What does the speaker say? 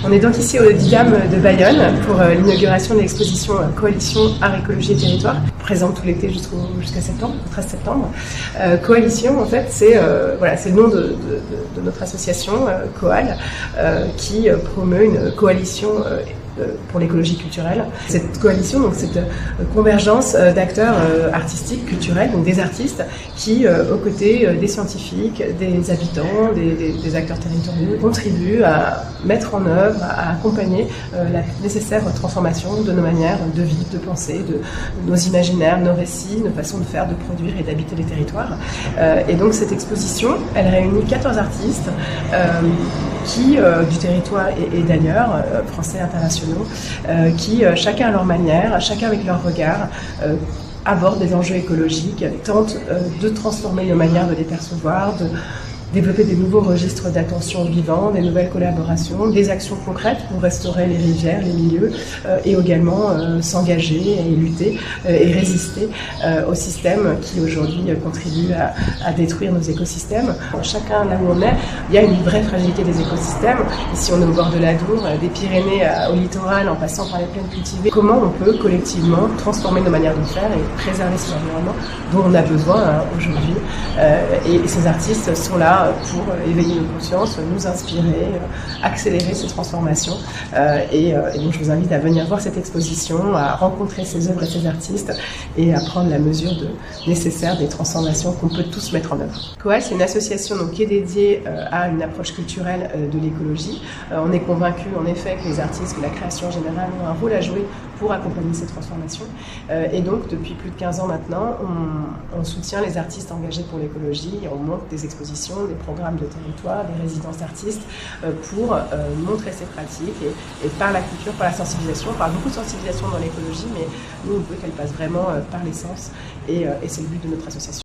On est donc ici au Didam de Bayonne pour l'inauguration de l'exposition Coalition Art, Écologie et Territoire, présente tout l'été jusqu'à septembre, le 13 septembre. Coalition, en fait, c'est le nom de notre association, Coal, qui promeut une coalition pour l'écologie culturelle. Cette coalition, donc cette convergence d'acteurs artistiques, culturels, donc des artistes qui, aux côtés des scientifiques, des habitants, des acteurs territoriaux, contribuent à mettre en œuvre, à accompagner la nécessaire transformation de nos manières de vivre, de penser, de nos imaginaires, nos récits, nos façons de faire, de produire et d'habiter les territoires. Et donc cette exposition, elle réunit 14 artistes qui, du territoire et d'ailleurs, français, internationaux, qui, chacun à leur manière, chacun avec leur regard, abordent des enjeux écologiques, tentent de transformer nos manières de les percevoir, de développer des nouveaux registres d'attention vivants, des nouvelles collaborations, des actions concrètes pour restaurer les rivières, les milieux, et également s'engager et lutter et résister au système qui aujourd'hui contribue à détruire nos écosystèmes. Chacun là où on est, il y a une vraie fragilité des écosystèmes. Ici on est au bord de l'Adour, des Pyrénées au littoral, en passant par les plaines cultivées. Comment on peut collectivement transformer nos manières de faire et préserver cet environnement dont on a besoin aujourd'hui. Et ces artistes sont là pour éveiller nos consciences, nous inspirer, accélérer ces transformations. Et donc je vous invite à venir voir cette exposition, à rencontrer ces œuvres et ces artistes et à prendre la mesure nécessaire des transformations qu'on peut tous mettre en œuvre. Coal, c'est une association donc, qui est dédiée à une approche culturelle de l'écologie. On est convaincu en effet que les artistes, que la création générale ont un rôle à jouer pour accompagner ces transformations. Et donc depuis plus de 15 ans maintenant, on soutient les artistes engagés pour l'écologie, on monte des expositions, des programmes de territoire, des résidences d'artistes pour montrer ces pratiques et par la culture, par la sensibilisation. On parle beaucoup de sensibilisation dans l'écologie, mais nous on veut qu'elle passe vraiment par l'essence et c'est le but de notre association.